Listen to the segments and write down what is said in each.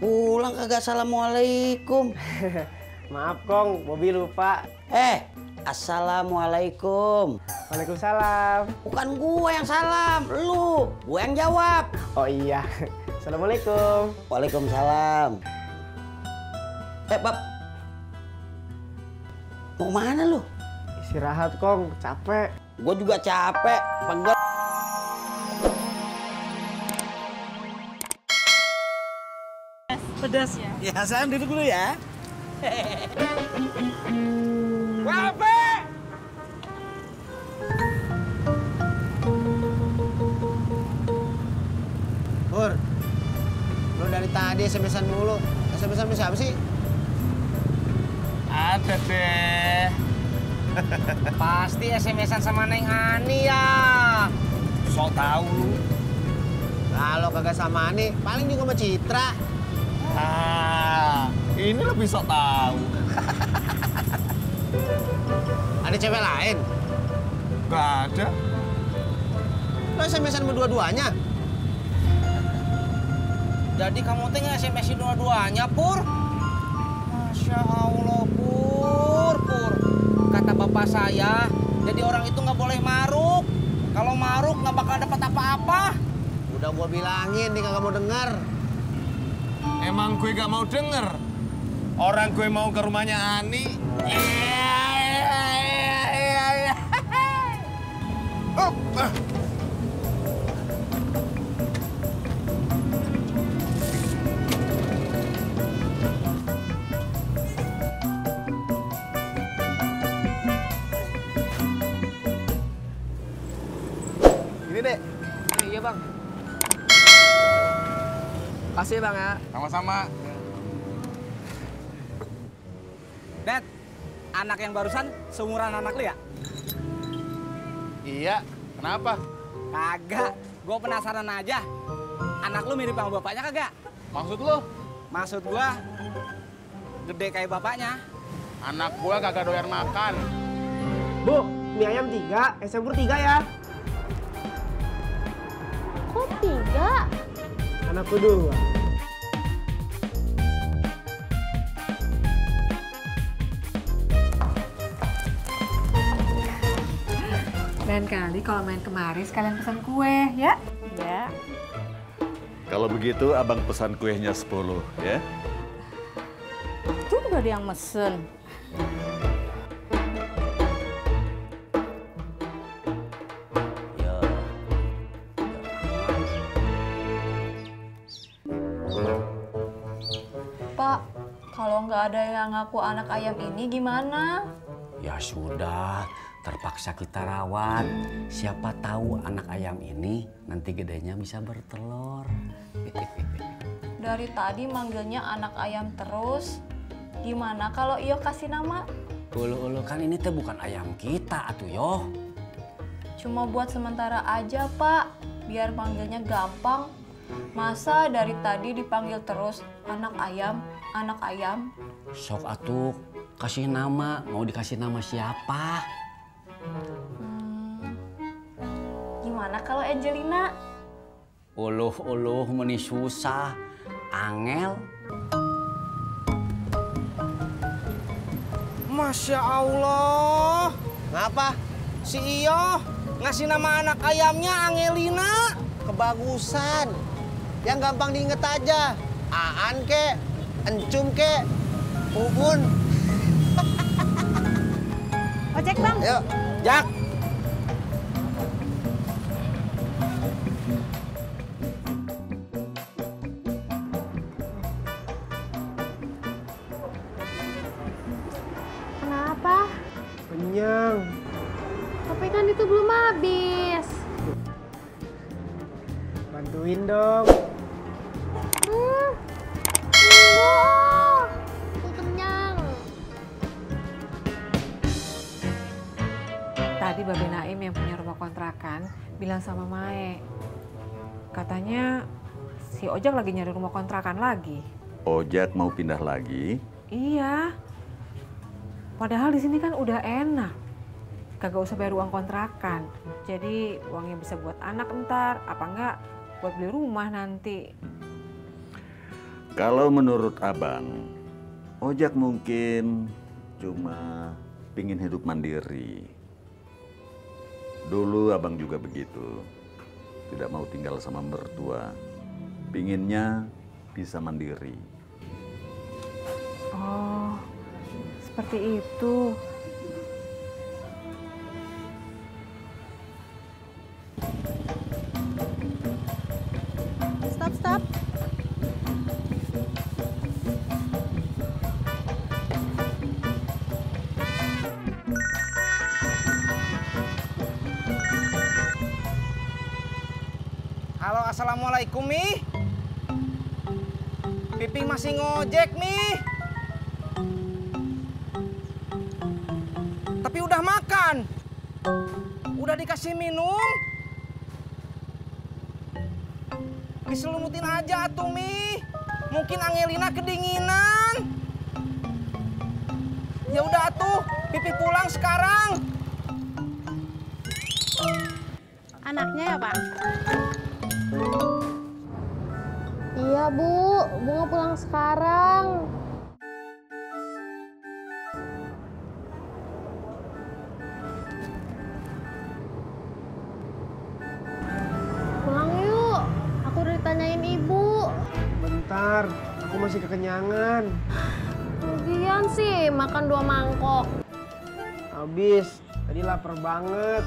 Pulang kagak assalamualaikum. Maaf Kong, Bobi lupa. Assalamualaikum. Waalaikumsalam. Bukan gua yang salam, lu. Gua yang jawab. Oh iya. Assalamualaikum. Waalaikumsalam. Bab. Mau mana lu? Istirahat Kong, capek. Gua juga capek. Pegel. Pedas ya? Ya, saya duduk dulu ya. Wape! Pur, lu dari tadi SMS-an mulu. SMS-an siapa sih? Ada deh. Pasti SMS-an sama Neng Ani ya. Sok tahu lu. Kalau kagak sama Ani, paling juga sama Citra. Ini lebih sok tahu. Ada cewek lain? Gak ada. Lu SMS-an sama dua-duanya? Jadi kamu teh nge-SMS-in dua-duanya, Pur? Masya Allah, Pur. Kata bapak saya, jadi orang itu nggak boleh maruk. Kalau maruk nggak bakal dapat apa-apa. Udah gua bilangin, dia kagak mau denger. Emang gue gak mau denger. Orang gue mau ke rumahnya Ani. Ini deh. Iya Bang. Kasih Bang ya. Sama-sama. Dad, anak yang barusan seumuran anak lu ya? Iya, kenapa? Kagak, gue penasaran aja. Anak lu mirip sama bapaknya kagak? Maksud lu? Maksud gua gede kayak bapaknya. Anak gua kagak doyan makan. Bu, mie ayam 3, es campur 3 ya. Kok 3? Anakku 2. Lain kali kalau main kemari sekalian pesan kue, ya? Ya. Kalau begitu abang pesan kuenya 10 ya. Itu udah ada yang mesen. Pak, kalau nggak ada yang ngaku anak ayam ini gimana? Ya sudah, terpaksa kita rawat. Siapa tahu anak ayam ini nanti gedenya bisa bertelur. Dari tadi manggilnya anak ayam terus. Gimana kalau Iyo kasih nama? Ulu kan ini teh bukan ayam kita atuh yo. Cuma buat sementara aja, Pak. Biar panggilnya gampang. Masa dari tadi dipanggil terus anak ayam, anak ayam? Sok atuh, kasih nama. Mau dikasih nama siapa? Gimana kalau Angelina? Uluh meni susah. Angel. Masya Allah. Ngapa? Si Iyo ngasih nama anak ayamnya Angelina. Kebagusan. Yang gampang diinget aja. Aan ke, Encum ke, Uun. Ojek, Bang. Yuk. Jak. Kenapa? Kenyang. Tapi kan itu belum habis. Bantuin dong. Aku kenyang. Tadi Babe Naim yang punya rumah kontrakan bilang sama Mae. Katanya si Ojak lagi nyari rumah kontrakan lagi. Ojak mau pindah lagi. Iya. Padahal di sini kan udah enak. Kagak usah bayar uang kontrakan. Jadi uangnya bisa buat anak entar, apa enggak buat beli rumah nanti. Kalau menurut abang, ojak mungkin cuma pingin hidup mandiri. Dulu abang juga begitu. Tidak mau tinggal sama mertua. Pinginnya bisa mandiri. Oh, seperti itu. Stop. Halo, assalamualaikum Mi. Piping masih ngojek nih. Tapi udah makan. Udah dikasih minum. Diselumutin aja atuh Mi. Mungkin Angelina kedinginan. Ya udah atuh, Pipi pulang sekarang. Anaknya ya, Pak? Iya, Bu. Bunga pulang sekarang. Pulang yuk. Aku udah ditanyain Ibu. Bentar, aku masih kekenyangan. Lagian sih makan 2 mangkok. Habis, tadi lapar banget.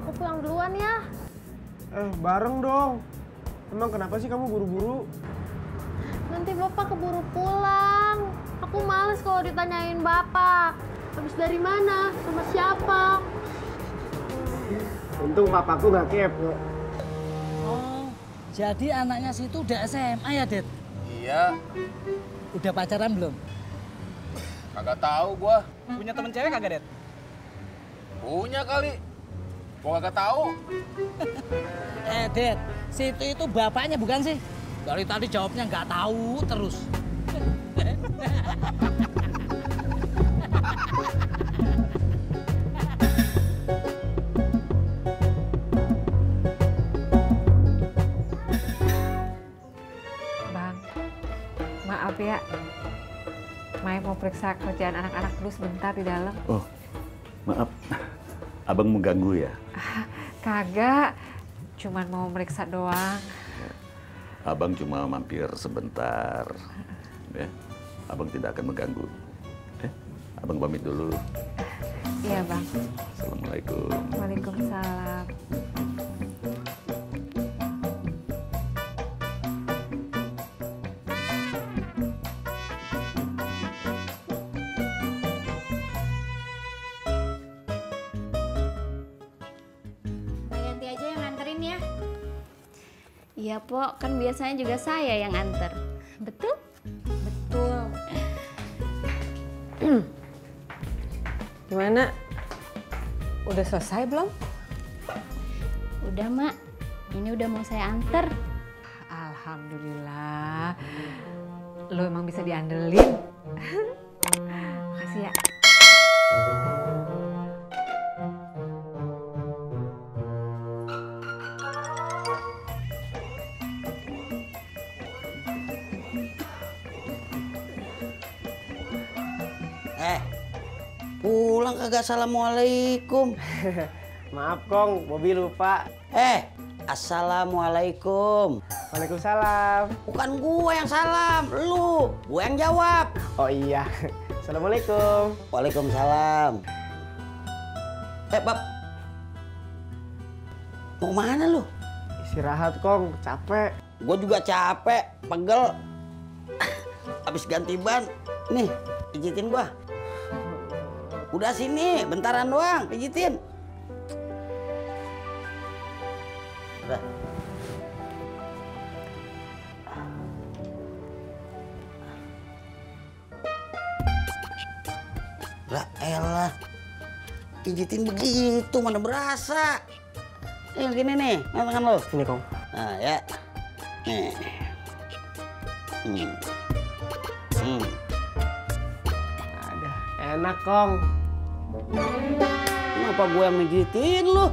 Aku pulang duluan ya. Bareng dong. Emang kenapa sih kamu buru-buru? Nanti Bapak keburu pulang. Aku males kalau ditanyain Bapak. Habis dari mana? Sama siapa? Untung papaku nggak kepo. Oh, jadi anaknya situ udah SMA ya, Det? Iya, Udah pacaran belum? kagak tahu gua. Punya temen cewek kagak, Det? Punya kali. Gua kagak tahu. Det, situ itu bapaknya bukan sih? Dari tadi jawabnya nggak tahu terus. Bang, maaf ya. Mai mau periksa kerjaan anak-anak dulu sebentar di dalam. Oh, maaf. Abang mengganggu ya? Kagak, cuman mau meriksa doang. Abang cuma mampir sebentar. Ya, abang tidak akan mengganggu. Abang pamit dulu. Iya, Bang. Assalamualaikum. Waalaikumsalam. Yanti aja yang nganterin ya. Iya, Pok. Kan biasanya juga saya yang anter. Betul? Betul. Gimana? Udah selesai belum? Udah, Mak. Ini udah mau saya anter. Alhamdulillah. Lo emang bisa diandelin. Makasih ya. Pulang kagak assalamualaikum. Maaf Kong, Bobby lupa. Assalamualaikum. Waalaikumsalam. Bukan gua yang salam, lu. Gua yang jawab. Oh iya. Assalamualaikum. Waalaikumsalam. Bab. Mau mana lu? Istirahat Kong, capek. Gua juga capek, pegel. Habis ganti ban. Nih, pijitin gua. Udah sini, bentaran doang, pijitin. Udah. Lah elah. Pijitin begitu mana berasa. Nih gini nih, tangan lo. Sini Kong. Nah ya. Nih. Ada. Enak Kong. Kenapa gue yang mijitin lu?